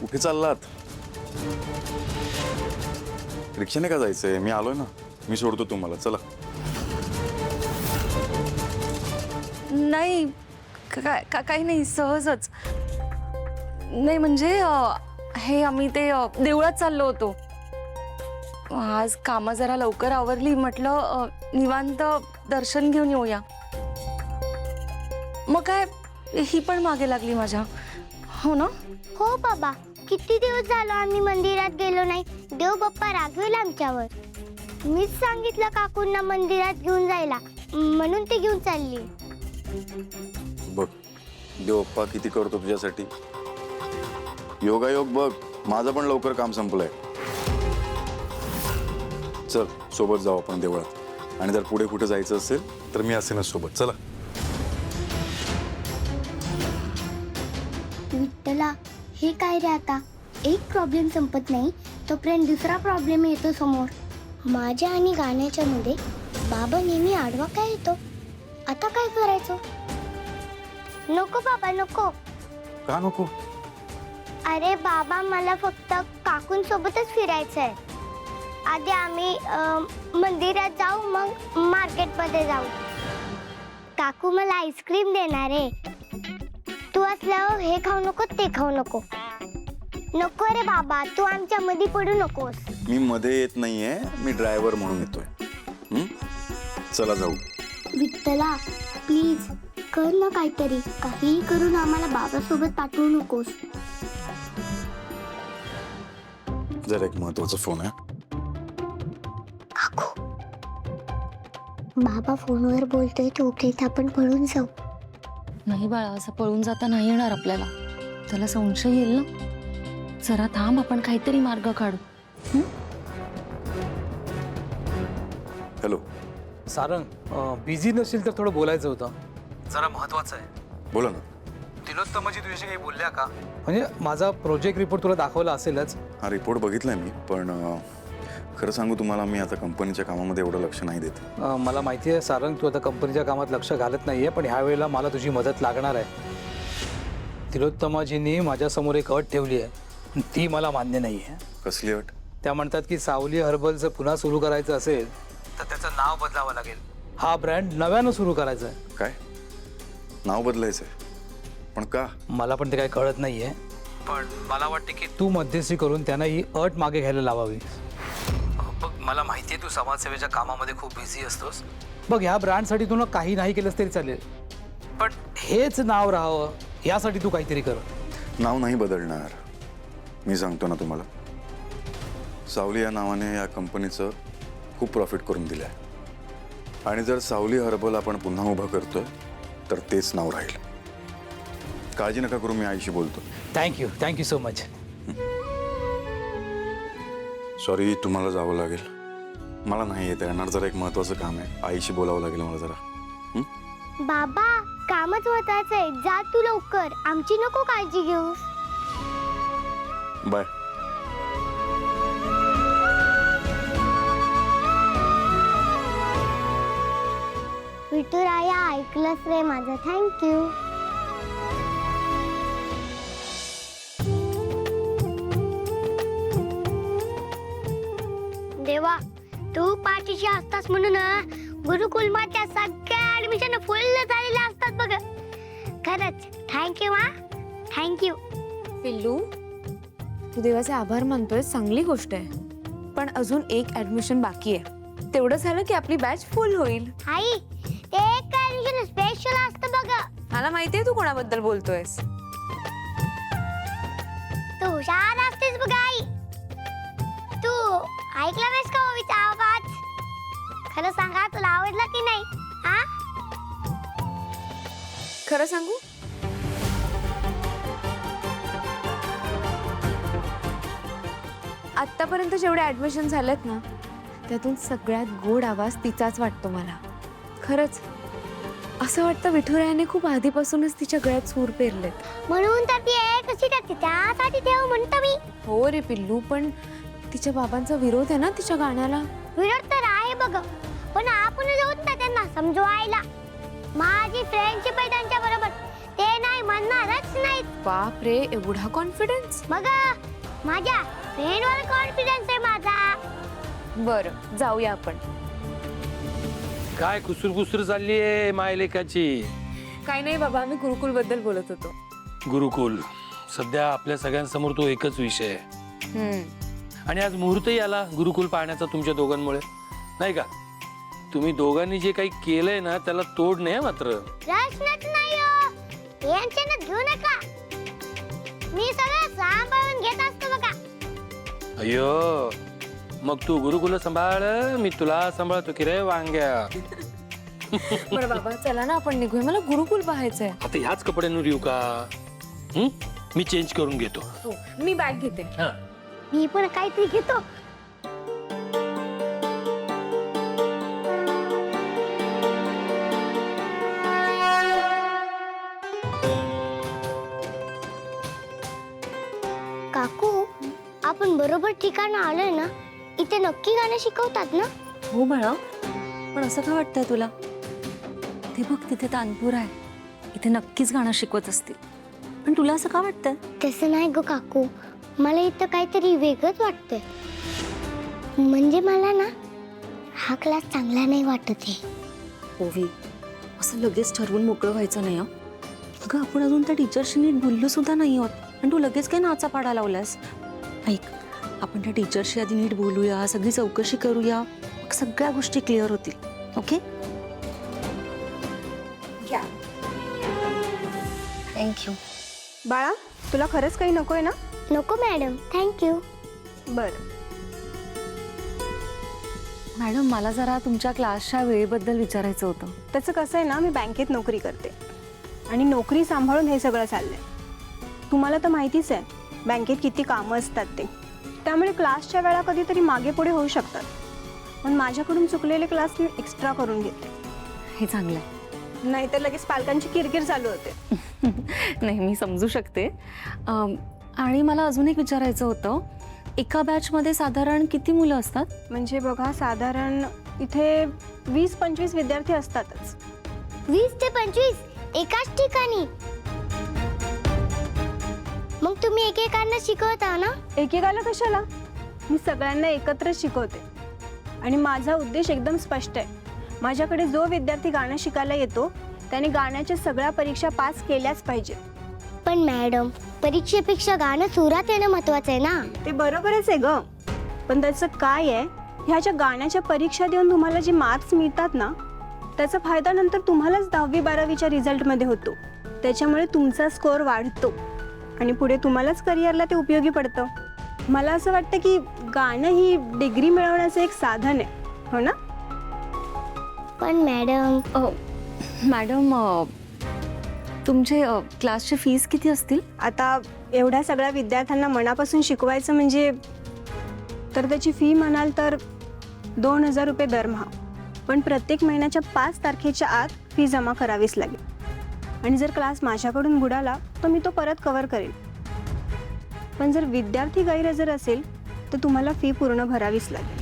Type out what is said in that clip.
कुठे चाललात? रिक्षाने का जायचंय? मी आलोय ना, मी सोडतो तुम्हाला. चला. नाही काही नाही, सहजच. नाही म्हणजे हे आम्ही ते देवळात चाललो होतो. आज कामं जरा लवकर आवरली, म्हटलं निवांत दर्शन घेऊन येऊया. मग काय ही पण मागे लागली माझ्या. हो ना? हो बाबा, किती दिवस झालो आम्ही मंदिरात गेलो नाही. देव बाप्पा रागवेल आमच्यावर. मीच सांगितलं काकूंना मंदिरात घेऊन जायला, म्हणून ते घेऊन चालली. बघ देव बाप्पा किती करतो तुझ्यासाठी. योगायोग बघ, माझं पण लवकर काम संपलंय. चल सोबत जाऊ आपण देवळात. आणि जर पुढे कुठे जायचं असेल तर मी असेनच सोबत. चला. विठ्ठला, हे काय रे आता? एक प्रॉब्लेम संपत नाही तोपर्यंत दुसरा प्रॉब्लेम येतो समोर. माझ्या आणि गाण्याच्या मध्ये बाबा नेहमी आडवा काय येतो. आता काय करायचं? नको बाबा नको. का नको? अरे बाबा, मला फक्त काकूंसोबतच फिरायचंय. आधी आम्ही मंदिरात जाऊ, मग मार्केटमध्ये जाऊ. काकू मला आईस्क्रीम देणार आहे. तू असल्यावर हे खाऊ नको ते खाऊ नको. नको रे बाबा, तू आमच्या मध्ये पडू नकोस. मी मध्ये येत नाहीये, मी ड्रायव्हर म्हणून येतोय. चला जाऊ. विठ्ठला प्लीज कर ना काहीतरी. काहीही करून आम्हाला बाबासोबत पाठवू नकोस. जरा एक महत्वाचा फोन आहे. काकू, बाबा फोनवर बोलतोय, तोपर्यंत आपण पळून जाऊ. नाही बाळा, असं पळून जाता नाही येणार आपल्याला. त्याला संशय येईल ना. जरा थांब, आपण काहीतरी मार्ग काढू. हॅलो. सारंग, बिझी नसेल तर थोडं बोलायचं होतं. जरा महत्वाचं आहे. बोला ना. तिलोत्तमाजी तुझ्याशी काही बोलल्या का? म्हणजे माझा प्रोजेक्ट रिपोर्ट तुला दाखवला असेलच. हा रिपोर्ट बघितलाय मी, पण खरं सांगू तुम्हाला, मी आता कंपनीच्या कामामध्ये एवढं लक्ष नाही देत. मला माहिती आहे सारंग, तू आता कंपनीच्या कामात लक्ष घालत नाहीये, पण ह्या वेळेला मला तुझी मदत लागणार आहे. तिलोत्तमाजींनी माझ्यासमोर एक अट ठेवली आहे, ती मला मान्य नाही आहे. कसली अट? त्या म्हणतात की सावली हर्बलचं पुन्हा सुरू करायचं असेल तर त्याचं नाव बदलावं लागेल. हा ब्रँड नव्यानं सुरू करायचा आहे. काय नाव बदलायचंय? पण का? मला पण ते काही कळत नाहीये, पण मला वाटते की तू मध्यस्थी करून त्यांना ही अट मागे घ्यायला लावावी. बघ, मला माहिती आहे तू समाजसेवेच्या कामामध्ये खूप बिझी असतोस. बघ, ह्या ब्रँडसाठी तू काही नाही केलंस तरी चालेल, पण हेच नाव राहावं यासाठी तू काहीतरी कर. नाव नाही बदलणार, मी सांगतो ना तुम्हाला. सावली या नावाने या कंपनीचं खूप प्रॉफिट करून दिलं आहे. आणि जर सावली हर्बल आपण पुन्हा उभं करतोय तर तेच नाव राहील. काळजी नका करू, मी आईशी बोलतो. Thank you so much. सॉरी, तुम्हाला जावं लागेल. मला नाही येता येणार, जरा एक महत्वाचं काम आहे. आईशी बोलावं लागेल मला जरा. बाबा, कामच महत्वाचं आहे. जा तू लवकर, आमची नको काळजी घेऊस. बाय. विठुराया, ऐकलंस रे माझं. थँक्यू. देवा, तू पाठीशी असतास म्हणून गुरुकुलमाच्या सगळ्या ऍडमिशन फुल झालेल्या असतात बघ. खरंच थँक्यू. थँक्यू. पिल्लू, तू देवाचे आभार मानतोय, चांगली गोष्ट आहे. पण अजून एक ऍडमिशन बाकी आहे. तेवढं झालं की आपली बॅच फुल होईल. आई, ते एक ऍडमिशन स्पेशल असतं बघ. मला माहितीये तू कोणाबद्दल बोलतोयस. तू हुशार असतेस बघ आई. तू ऐकला नाहीस का ओवीचा आवाज? खरं सांगा, तुला आवडला की नाही? हा, खरं सांगू, आतापर्यंत जेवढे ऍडमिशन झालेत ना, त्यातून सगळ्यात गोड आवाज तिचाच वाटतो मला. खरंच असं वाटतं विठुरायाने खूप आधीपासूनच तिच्या गळ्यात सूर पेरलेत. म्हणून तर ती एक सीट त्यासाठी ठेव म्हणतो मी. हो रे पिल्लू, पण तिच्या बाबांचा विरोध आहे ना तिच्या गाण्याला. विरोध तर आहे बघ, पण आपण जाऊत ना त्यांना समजवायला. माझी फ्रेंडशिप आहे त्यांच्या बरोबर, ते नाही नाही म्हणणारच नाही. बाप रे, एवढा कॉन्फिडन्स? मग माझ्या फ्रेंडवर कॉन्फिडन्स आहे माझा. बरं, जाऊया आपण. काय कुसूर चालली आहे मायलेकाची? काही नाही बाबा, आम्ही गुरुकुल बद्दल बोलत होतो. गुरुकुल सध्या आपल्या सगळ्यांसमोर तो एकच विषय आहे. आणि आज मुहूर्तही आला गुरुकुल पाहण्याचा तुमच्या दोघांमुळे, नाही का? तुम्ही दोघांनी जे काही केलंय ना त्याला तोड नाही मात्र. प्रश्नच नाही हो, टेन्शन घेऊ नका, मी सगळं सांभाळून घेत असतो बघा. अय्यो, मग तू गुरुकुल सांभाळ, मी तुला सांभाळतो की रे वांग्या. बरं बाबा, चला ना आपण निघूया, मला गुरुकुल पाहायचंय. आता ह्याच कपड्यांवर येऊ का? मी चेंज करून घेतो. हो, मी बॅग घेते. मी पण काहीतरी घेतो. काकू, आपण बरोबर ठिकाण आलोय ना? इथे नक्की गाणं शिकवतात ना? हो बाळा, पण असं का वाटतंय तुला? ते बघ, तिथे तानपूर आहे, इथे नक्कीच गाणं शिकवत असतील. पण तुला असं का वाटतंय? तसं नाही ग काकू, मला इथं काहीतरी वेगळंच वाटतंय. म्हणजे मला ना हा क्लास चांगला नाही वाटत आहे. ओवी, असं लगेच ठरवून मोकळं व्हायचं नाही हं. अगं, आपण अजून त्या टीचरशी नीट बोललो सुद्धा नाही आहोत आणि तू लगेच काय नाचा पाडा लावलास. ऐक, आपण त्या टीचरशी आधी नीट बोलूया, सगळी चौकशी करूया, मग सगळ्या गोष्टी क्लिअर होतील. ओके? थँक्यू. बाळा, तुला खरंच काही नकोय ना? नको मॅडम, थँक्यू. बरं. मॅडम, मला जरा तुमच्या क्लासच्या वेळेबद्दल विचारायचं होतं. त्याचं कसं आहे ना, मी बँकेत नोकरी करते आणि नोकरी सांभाळून हे सगळं चाललंय. तुम्हाला तर माहितीच आहे बँकेत किती कामं असतात ते, त्यामुळे क्लासच्या वेळा कधीतरी मागे पुढे होऊ शकतात. पण माझ्याकडून चुकलेले क्लास मी एक्स्ट्रा करून घेते. हे चांगलं आहे. नाहीतर लगेच पालकांची किरकिर चालू होते. नाही, मी समजू शकते. आणि मला अजून एक विचारायचं होतं, एका बॅचमध्ये साधारण किती मुलं असतात? म्हणजे बघा, साधारण इथे 20-25 विद्यार्थी असतातच. 20 ते 25 एकाच ठिकाणी? मग तुम्ही एकेकांना शिकवता ना? एकेकाला कशाला, मी सगळ्यांना एकत्र शिकवते. आणि माझा उद्देश एकदम स्पष्ट आहे. माझ्याकडे जो विद्यार्थी गाणं शिकायला येतो त्याने गाण्याच्या सगळ्या परीक्षा पास केल्याच पाहिजे. पण मॅडम, परीक्षेपेक्षा गाणं सुरात येणं महत्वाचं आहे ना? ते बरोबरच आहे ग, पण त्याचं काय आहे, ह्याच्या गाण्याच्या परीक्षा देऊन तुम्हाला जे मार्क्स मिळतात ना, त्याचा फायदा नंतर तुम्हालाच 10वी-12वीच्या रिझल्टमध्ये होतो. त्याच्यामुळे तुमचा स्कोअर वाढतो आणि पुढे तुम्हालाच करिअरला ते उपयोगी पडतं. मला असं वाटतं की गाणं ही डिग्री मिळवण्याचं एक साधन आहे, हो ना? पण मॅडम, मॅडम, तुमचे क्लासची फीस किती असतील? आता एवढ्या सगळ्या विद्यार्थ्यांना मनापासून शिकवायचं म्हणजे तर त्याची फी म्हणाल तर 2000 रुपये दरमहा. पण प्रत्येक महिन्याच्या 5 तारखेच्या आत फी जमा करावीच लागेल. आणि जर क्लास माझ्याकडून बुडाला तर मी तो परत कव्हर करेल. पण जर विद्यार्थी गैरहजर असेल तर तुम्हाला फी पूर्ण भरावीच लागेल.